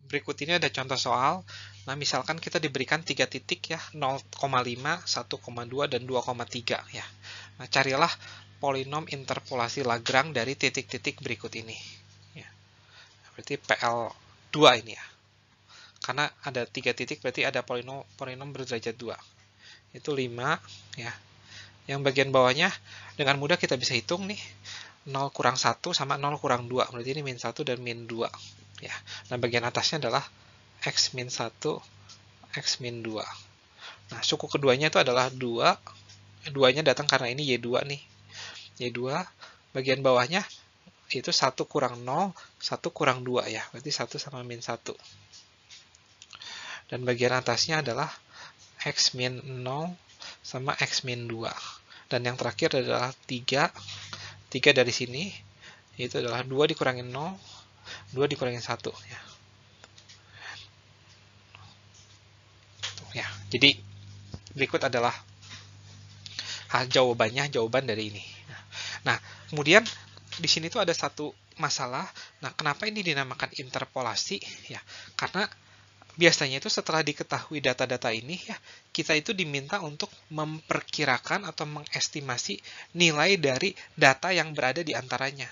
Berikut ini ada contoh soal. Nah, misalkan kita diberikan 3 titik ya, 0,5, 1,2, dan 2,3 ya. Nah, carilah polinom interpolasi Lagrange dari titik-titik berikut ini. Ya. Berarti PL2 ini ya. Karena ada 3 titik, berarti ada polinom berderajat 2. Itu 5 ya. Yang bagian bawahnya dengan mudah kita bisa hitung nih. 0 kurang 1 sama 0 kurang 2. Berarti ini min 1 dan min 2. Ya. Nah, bagian atasnya adalah X min 1, X min 2. Nah, suku keduanya itu adalah 2. 2-nya datang karena ini Y2 nih. Y2, bagian bawahnya itu 1 kurang 0, 1 kurang 2 ya. Berarti 1 sama min 1. Dan bagian atasnya adalah X min 0 sama X min 2. Dan yang terakhir adalah 3. 3 dari sini, itu adalah 2 dikurangin 0, 2 dikurangin 1 ya. Ya, jadi berikut adalah jawaban dari ini. Nah, kemudian di sini tuh ada satu masalah. Nah, kenapa ini dinamakan interpolasi? Ya, karena biasanya itu setelah diketahui data-data ini ya, kita itu diminta untuk memperkirakan atau mengestimasi nilai dari data yang berada di antaranya.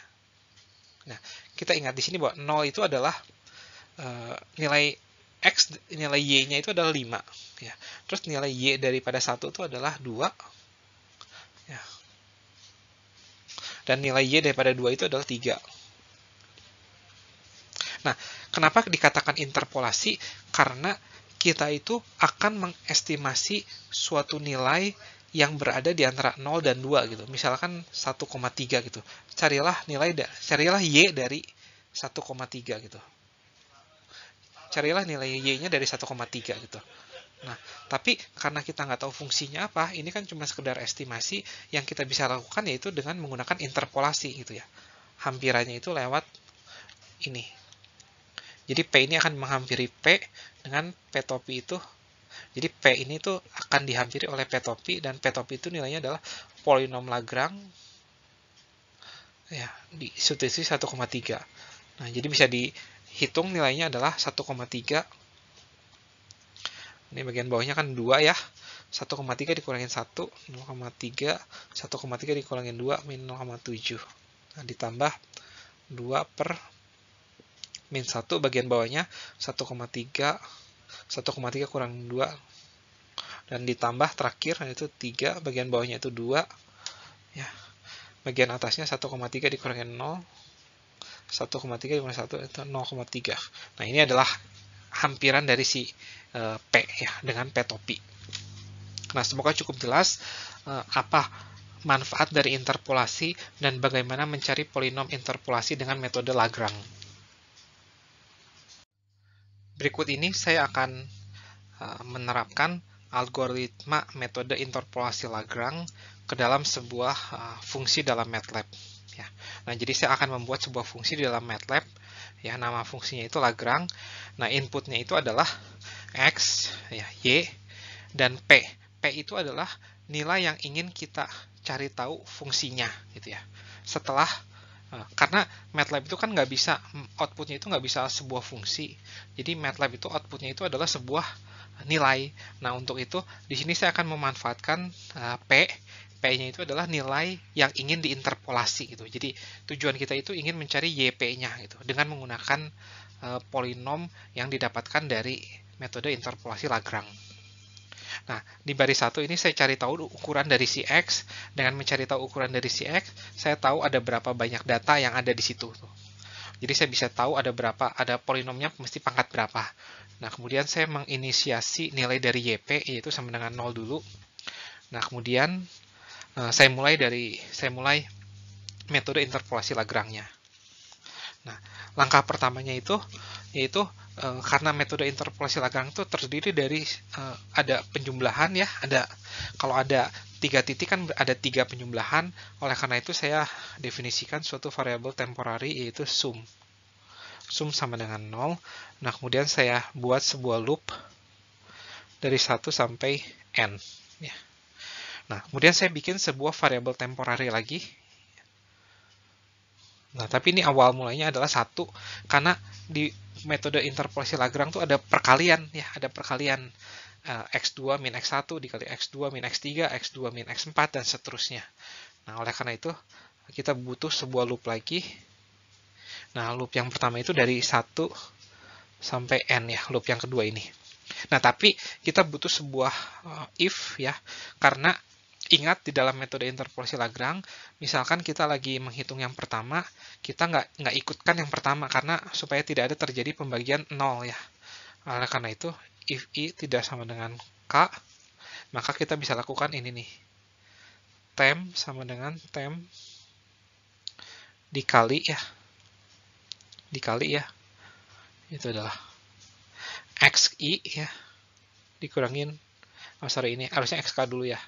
Nah, kita ingat di sini bahwa 0 itu adalah nilai X, nilai Y-nya itu adalah 5. Ya. Terus nilai Y daripada 1 itu adalah 2. Ya. Dan nilai Y daripada 2 itu adalah 3. Nah, kenapa dikatakan interpolasi? Karena kita itu akan mengestimasi suatu nilai yang berada di antara 0 dan 2 gitu. Misalkan 1,3 gitu. Carilah Y dari 1,3 gitu. Carilah nilai Y-nya dari 1,3 gitu. Nah, tapi karena kita nggak tahu fungsinya apa, ini kan cuma sekedar estimasi, yang kita bisa lakukan yaitu dengan menggunakan interpolasi gitu ya. Hampirannya itu lewat ini. Jadi P ini akan menghampiri P dengan P topi itu. Jadi P ini tuh akan dihampiri oleh P topi, dan P topi itu nilainya adalah polinom Lagrange ya, di substitusi 1,3. Nah, jadi bisa dihitung nilainya adalah 1,3. Ini bagian bawahnya kan 2 ya. 1,3 dikurangin 1, 0,3. 1,3 dikurangin 2, min 0,7. Nah, ditambah 2 per min 1 bagian bawahnya 1,3. 1,3 kurang 2. Dan ditambah terakhir yaitu 3, bagian bawahnya itu 2. Ya. Bagian atasnya 1,3 dikurangin 0. 1,3 dikurangin 1 itu 0,3. Nah, ini adalah hampiran dari si P ya, dengan P topi. Nah, semoga cukup jelas apa manfaat dari interpolasi dan bagaimana mencari polinom interpolasi dengan metode Lagrange. Berikut ini saya akan menerapkan algoritma metode interpolasi Lagrange ke dalam sebuah fungsi dalam MATLAB. Ya. Nah, jadi saya akan membuat sebuah fungsi di dalam MATLAB. Ya, nama fungsinya itu Lagrange. Nah, inputnya itu adalah X, ya, Y, dan P. P itu adalah nilai yang ingin kita cari tahu fungsinya, gitu ya. Setelah karena MATLAB itu kan nggak bisa, outputnya itu nggak bisa sebuah fungsi. Jadi MATLAB itu outputnya itu adalah sebuah nilai. Nah, untuk itu di sini saya akan memanfaatkan P. P-nya itu adalah nilai yang ingin diinterpolasi gitu. Jadi tujuan kita itu ingin mencari YP-nya gitu dengan menggunakan polinom yang didapatkan dari metode interpolasi Lagrange. Nah, di baris 1 ini saya cari tahu ukuran dari si X. Dengan mencari tahu ukuran dari si X, saya tahu ada berapa banyak data yang ada di situ. Jadi saya bisa tahu ada polinomnya mesti pangkat berapa. Nah, kemudian saya menginisiasi nilai dari YP, yaitu sama dengan 0 dulu. Nah, kemudian saya mulai metode interpolasi Lagrange-nya. Nah, langkah pertamanya itu yaitu karena metode interpolasi Lagrange itu terdiri dari ada penjumlahan ya, kalau ada 3 titik kan ada 3 penjumlahan. Oleh karena itu saya definisikan suatu variabel temporary yaitu sum. Sum sama dengan 0. Nah, kemudian saya buat sebuah loop dari 1 sampai n ya. Nah, kemudian saya bikin sebuah variabel temporary lagi. Nah, tapi ini awal mulanya adalah 1, karena di metode interpolasi Lagrange tuh ada perkalian ya, ada perkalian X2 min X1 dikali X2 min X3, X2 min X4 dan seterusnya. Nah, oleh karena itu kita butuh sebuah loop lagi. Nah, loop yang pertama itu dari 1 sampai N ya, loop yang kedua ini. Nah, tapi kita butuh sebuah if ya, karena ingat di dalam metode interpolasi Lagrange, misalkan kita lagi menghitung yang pertama, kita nggak ikutkan yang pertama karena supaya tidak ada terjadi pembagian 0 ya. Oleh karena itu, if I tidak sama dengan K, maka kita bisa lakukan ini nih. Temp sama dengan temp dikali ya. Itu adalah XI ya. Dikurangin, ini harusnya XK dulu ya.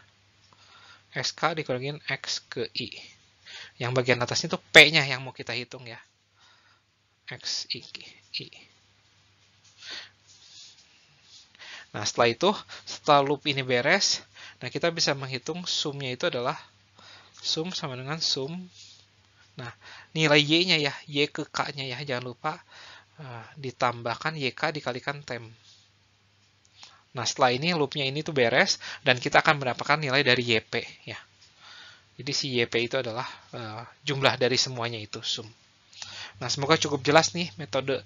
XK dikurangin X ke I. Yang bagian atasnya itu P-nya yang mau kita hitung ya. XI. Nah, setelah loop ini beres, nah kita bisa menghitung sumnya itu adalah sum sama dengan sum. Nah, nilai Y-nya ya, Y ke K-nya ya, jangan lupa ditambahkan YK dikalikan temp. Nah, setelah ini loopnya ini tuh beres, dan kita akan mendapatkan nilai dari YP ya. Jadi si YP itu adalah jumlah dari semuanya itu, sum. Nah, semoga cukup jelas nih metode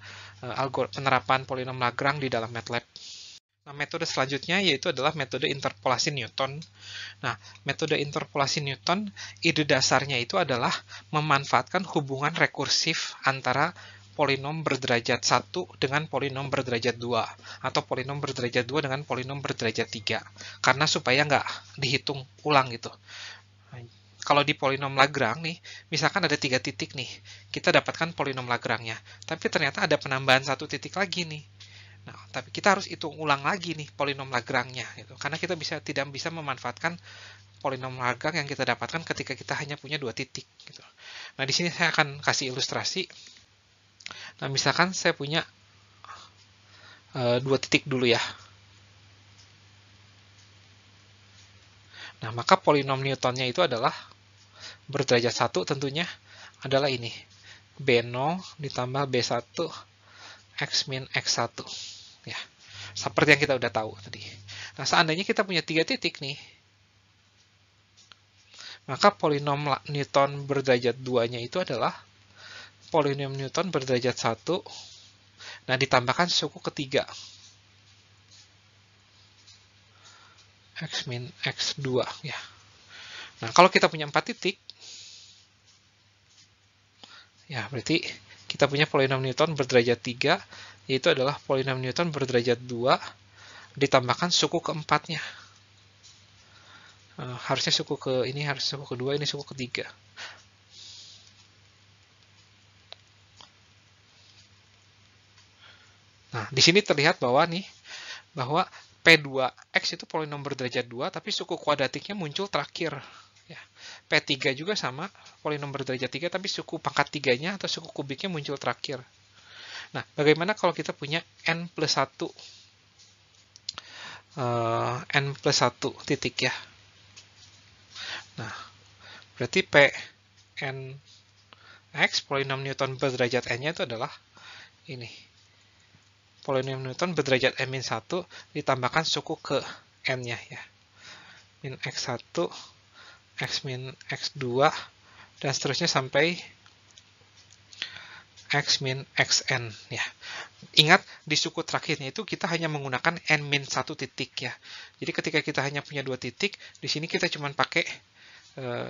penerapan polinom Lagrange di dalam MATLAB. Nah, metode selanjutnya yaitu adalah metode interpolasi Newton. Nah, metode interpolasi Newton, ide dasarnya itu adalah memanfaatkan hubungan rekursif antara polinom berderajat 1 dengan polinom berderajat 2, atau polinom berderajat 2 dengan polinom berderajat 3, karena supaya nggak dihitung ulang gitu. Kalau di polinom Lagrange nih, misalkan ada 3 titik nih, kita dapatkan polinom Lagrange-nya, tapi ternyata ada penambahan 1 titik lagi nih. Nah, tapi kita harus hitung ulang lagi nih polinom Lagrange-nya gitu. Karena kita tidak bisa memanfaatkan polinom Lagrange yang kita dapatkan ketika kita hanya punya 2 titik gitu. Nah, di sini saya akan kasih ilustrasi. Nah, misalkan saya punya 2 titik dulu ya. Nah, maka polinom Newton-nya itu adalah berderajat 1 tentunya adalah ini. B0 ditambah B1 X min X1. Ya, seperti yang kita udah tahu tadi. Nah, seandainya kita punya 3 titik nih, maka polinom Newton berderajat 2-nya itu adalah polinom Newton berderajat 1, nah ditambahkan suku ketiga, X min X2 ya. Nah, kalau kita punya 4 titik, ya berarti kita punya polinom Newton berderajat 3, yaitu adalah polinom Newton berderajat 2 ditambahkan suku keempatnya. Harusnya suku suku kedua, ini suku ketiga. Nah, di sini terlihat bahwa P2X itu polinom berderajat 2, tapi suku kuadratiknya muncul terakhir. Ya. P3 juga sama, polinom berderajat 3, tapi suku pangkat 3-nya atau suku kubiknya muncul terakhir. Nah, bagaimana kalau kita punya N plus 1 titik ya. Nah, berarti Pnx, polinom Newton berderajat N-nya itu adalah ini. Polinom Newton berderajat N-1 ditambahkan suku ke N-nya ya. Min X1, X min X2, dan seterusnya sampai X min Xn ya. Ingat, di suku terakhirnya itu kita hanya menggunakan N-1 titik ya. Jadi ketika kita hanya punya 2 titik, di sini kita cuma pakai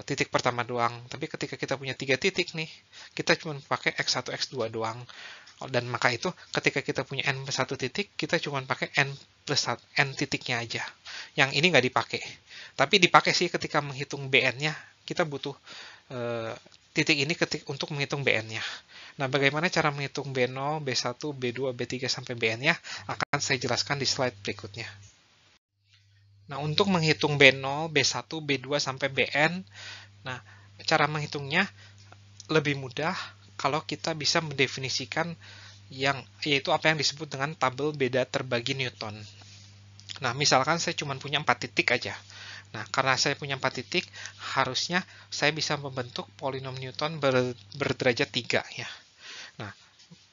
titik pertama doang. Tapi ketika kita punya 3 titik nih, kita cuma pakai X1, X2 doang. Dan maka itu ketika kita punya N plus 1 titik, kita cuma pakai N plus N titiknya aja. Yang ini nggak dipakai. Tapi dipakai sih ketika menghitung BN-nya, kita butuh titik ini untuk menghitung BN-nya. Nah, bagaimana cara menghitung B0, B1, B2, B3 sampai BN-nya akan saya jelaskan di slide berikutnya. Nah, untuk menghitung B0, B1, B2 sampai BN, nah, cara menghitungnya lebih mudah kalau kita bisa mendefinisikan yaitu apa yang disebut dengan tabel beda terbagi Newton. Nah, misalkan saya cuma punya 4 titik aja. Nah, karena saya punya 4 titik, harusnya saya bisa membentuk polinom Newton berderajat 3 ya. Nah,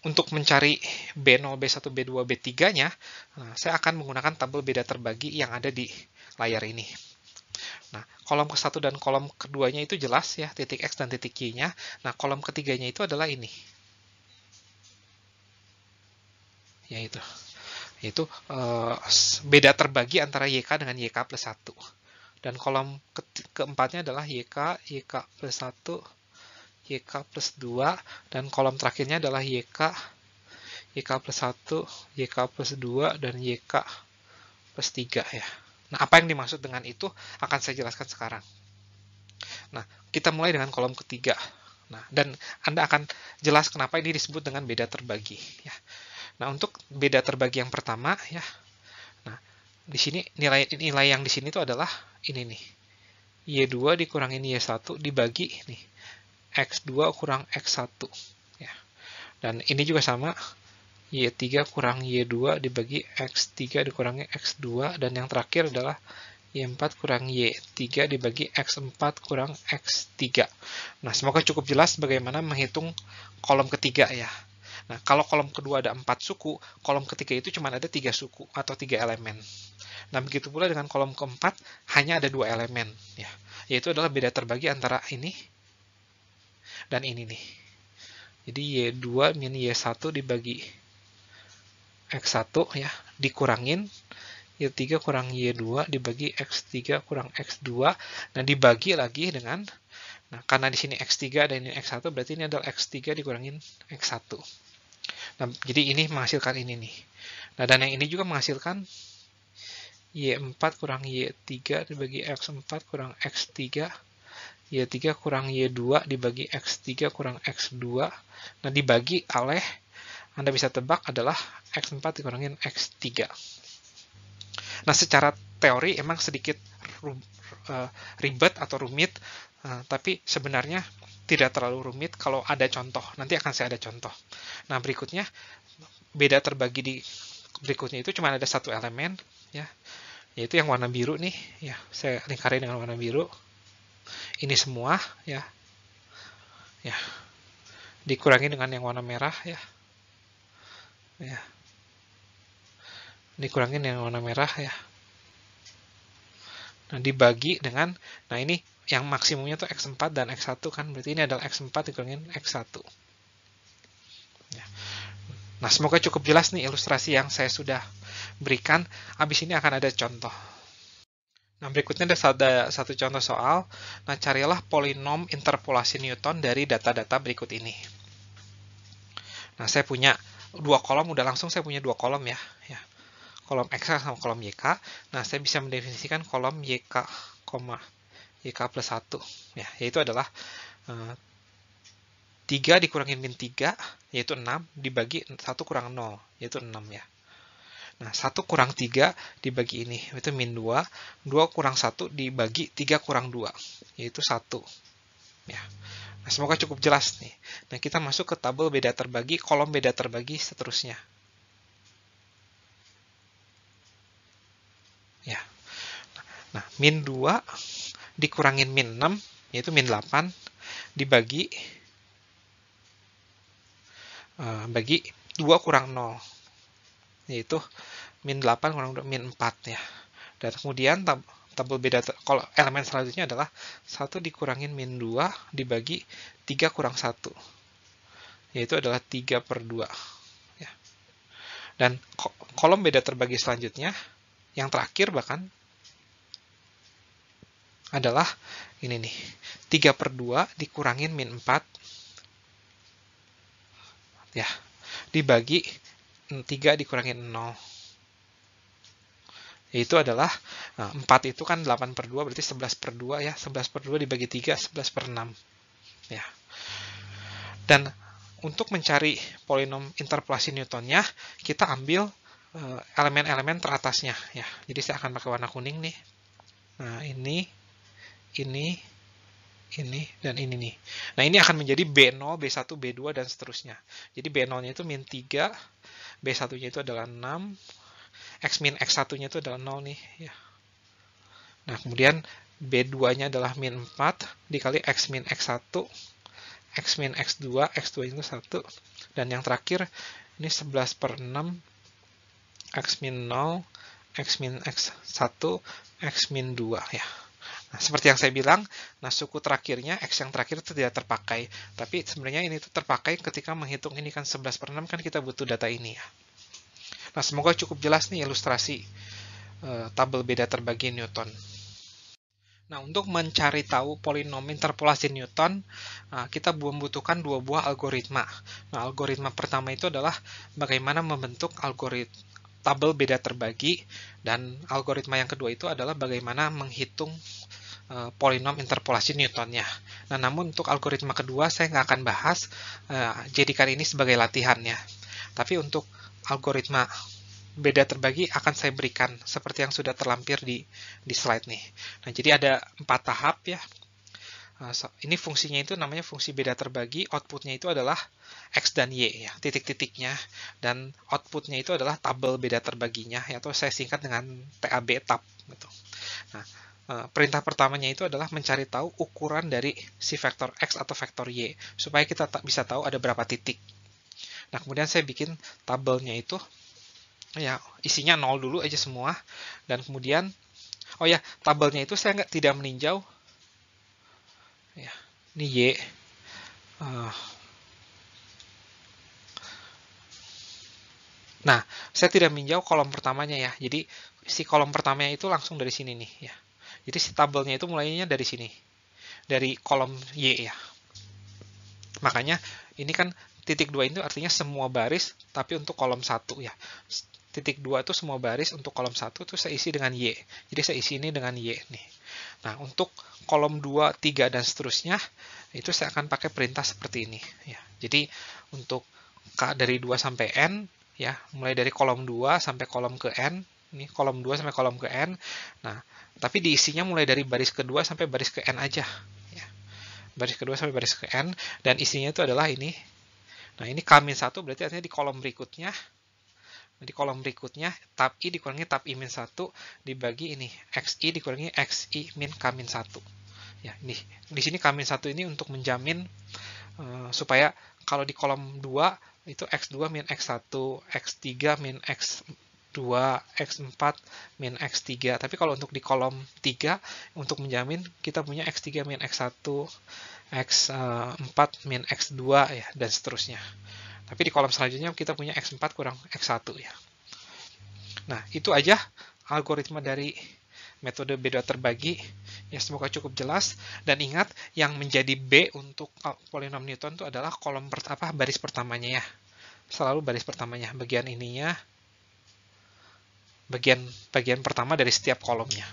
untuk mencari B0, B1, B2, B3-nya, saya akan menggunakan tabel beda terbagi yang ada di layar ini. Nah, kolom ke-1 dan kolom keduanya itu jelas ya, titik X dan titik Y-nya. Nah, kolom ketiganya itu adalah ini. Yaitu beda terbagi antara YK dengan YK plus 1. Dan kolom keempatnya adalah YK, YK plus 1, YK plus 2, dan kolom terakhirnya adalah YK, YK plus 1, YK plus 2, dan YK plus 3 ya. Nah, apa yang dimaksud dengan itu akan saya jelaskan sekarang. Nah, kita mulai dengan kolom ketiga. Nah, dan Anda akan jelas kenapa ini disebut dengan beda terbagi ya. Nah, untuk beda terbagi yang pertama ya. Nah, di sini nilai yang di sini itu adalah ini nih. Y2 dikurangin Y1 dibagi nih. X2 kurang X1 ya. Dan ini juga sama. Y3 kurang Y2 dibagi X3 dikurangi X2, dan yang terakhir adalah Y4 kurang Y3 dibagi X4 kurang X3. Nah, semoga cukup jelas bagaimana menghitung kolom ketiga ya. Nah, kalau kolom kedua ada 4 suku, kolom ketiga itu cuma ada 3 suku atau 3 elemen. Nah, begitu pula dengan kolom keempat hanya ada 2 elemen ya. Yaitu adalah beda terbagi antara ini dan ini nih. Jadi Y2 min Y1 dibagi X1 ya, dikurangin Y3 kurang Y2 dibagi X3 kurang X2, dan dibagi lagi dengan, nah karena di sini X3 dan ini X1, berarti ini adalah X3 dikurangin X1. Nah, jadi ini menghasilkan ini nih. Nah, dan yang ini juga menghasilkan Y4 kurang Y3 dibagi X4 kurang X3, Y3 kurang Y2 dibagi X3 kurang X2, nah dibagi oleh, Anda bisa tebak adalah X4 dikurangin X3. Nah, secara teori emang sedikit ribet atau rumit, tapi sebenarnya tidak terlalu rumit kalau ada contoh. Nanti akan saya ada contoh. Nah, berikutnya, beda terbagi di berikutnya itu cuma ada satu elemen, ya, yaitu yang warna biru nih. Ya, saya lingkari dengan warna biru. Ini semua, ya, dikurangi dengan yang warna merah, ya. Dikurangin yang warna merah ya. Nah, dibagi dengan, nah ini yang maksimumnya tuh X4 dan X1 kan, berarti ini adalah X4 dikurangin X1. Ya. Nah, semoga cukup jelas nih ilustrasi yang saya sudah berikan. Habis ini akan ada contoh. Nah, berikutnya ada satu contoh soal. Nah, carilah polinom interpolasi Newton dari data-data berikut ini. Nah, saya punya 2 kolom, udah langsung saya punya 2 kolom ya. Kolom X sama kolom YK. Nah, saya bisa mendefinisikan kolom YK, YK plus 1. Ya, yaitu adalah 3 dikurangin min 3, yaitu 6, dibagi 1 kurang 0, yaitu 6 ya. Nah, 1 kurang 3 dibagi ini, itu min 2. 2 kurang 1 dibagi 3 kurang 2, yaitu 1. Ya. Nah, semoga cukup jelas nih. Nah, kita masuk ke tabel beda terbagi, kolom beda terbagi seterusnya. Ya. Nah, min 2 dikurangin min 6, yaitu min 8, dibagi bagi 2 kurang 0, yaitu min 8 kurang 2, min 4 ya. Dan kemudian tabel beda, kalau elemen selanjutnya adalah 1 dikurangin min 2 dibagi 3 kurang 1, yaitu adalah 3 per 2. Ya. Dan kolom beda terbagi selanjutnya, yang terakhir bahkan, adalah ini nih, 3 per 2 dikurangin min 4, ya, dibagi 3 dikurangin 0. Yaitu adalah 4 itu kan 8 per 2, berarti 11 per 2 ya. 11 per 2 dibagi 3, 11 per 6. Ya. Dan untuk mencari polinom interpolasi Newtonnya, kita ambil elemen-elemen teratasnya. Ya. Jadi saya akan pakai warna kuning nih. Nah, ini, dan ini nih. Nah, ini akan menjadi B0, B1, B2, dan seterusnya. Jadi B0-nya itu min 3, B1-nya itu adalah 6, X min X1-nya itu adalah 0 nih. Ya. Nah, kemudian B2-nya adalah min 4 dikali X min X1, X min X2, X2 itu 1, Dan yang terakhir, ini 11/6, X min 0, X min X1, X min 2 ya. Nah, seperti yang saya bilang, nah suku terakhirnya, X yang terakhir itu tidak terpakai. Tapi sebenarnya ini tuh terpakai ketika menghitung ini kan 11/6 kan kita butuh data ini ya. Nah, semoga cukup jelas nih ilustrasi tabel beda terbagi Newton. Nah, untuk mencari tahu polinom interpolasi Newton, kita membutuhkan dua buah algoritma. Nah, algoritma pertama itu adalah bagaimana membentuk algoritma tabel beda terbagi, dan algoritma yang kedua itu adalah bagaimana menghitung polinom interpolasi Newtonnya. Nah, namun untuk algoritma kedua saya nggak akan bahas, jadikan ini sebagai latihan ya. Tapi untuk algoritma beda terbagi akan saya berikan seperti yang sudah terlampir di slide nih. Nah, jadi ada 4 tahap ya. Ini fungsinya itu namanya fungsi beda terbagi, outputnya itu adalah X dan Y ya, titik-titiknya, dan outputnya itu adalah tabel beda terbaginya, atau saya singkat dengan TAB, tab gitu. Nah, perintah pertamanya itu adalah mencari tahu ukuran dari si vektor X atau vektor Y, supaya kita bisa tahu ada berapa titik. Nah, kemudian saya bikin tabelnya itu, ya isinya 0 dulu aja semua, dan kemudian, oh ya, tabelnya itu saya tidak meninjau, ya, ini Y, nah, saya tidak meninjau kolom pertamanya ya, jadi si kolom pertamanya itu langsung dari sini nih ya. Jadi si tabelnya itu mulainya dari sini, dari kolom Y ya. Makanya ini kan titik 2 itu artinya semua baris, tapi untuk kolom 1 ya. Titik 2 itu semua baris, untuk kolom 1 itu saya isi dengan Y. Jadi saya isi ini dengan Y nih. Nah, untuk kolom 2, 3, dan seterusnya, itu saya akan pakai perintah seperti ini ya. Jadi untuk dari 2 sampai N, ya, mulai dari kolom 2 sampai kolom ke N, ini kolom 2 sampai kolom ke N. Nah, tapi diisinya mulai dari baris kedua sampai baris ke N aja. Ya. Baris kedua sampai baris ke N, dan isinya itu adalah ini. Nah, ini K-1 berarti artinya di kolom berikutnya. Di kolom berikutnya, tab I dikurangi tab I-1 dibagi ini, XI dikurangi XI min K-1. Ya, ini di sini K-1 ini untuk menjamin supaya kalau di kolom 2 itu X2 min X1, X3 min X2, X4 min X3. Tapi kalau untuk di kolom 3, untuk menjamin kita punya X3 min X1, X4 min X2, ya, dan seterusnya. Tapi di kolom selanjutnya kita punya X4 kurang X1 ya. Nah, itu aja algoritma dari metode beda terbagi. Ya, semoga cukup jelas. Dan ingat, yang menjadi B untuk polinom Newton itu adalah kolom baris pertamanya ya. Selalu baris pertamanya, bagian ininya, bagian pertama dari setiap kolomnya.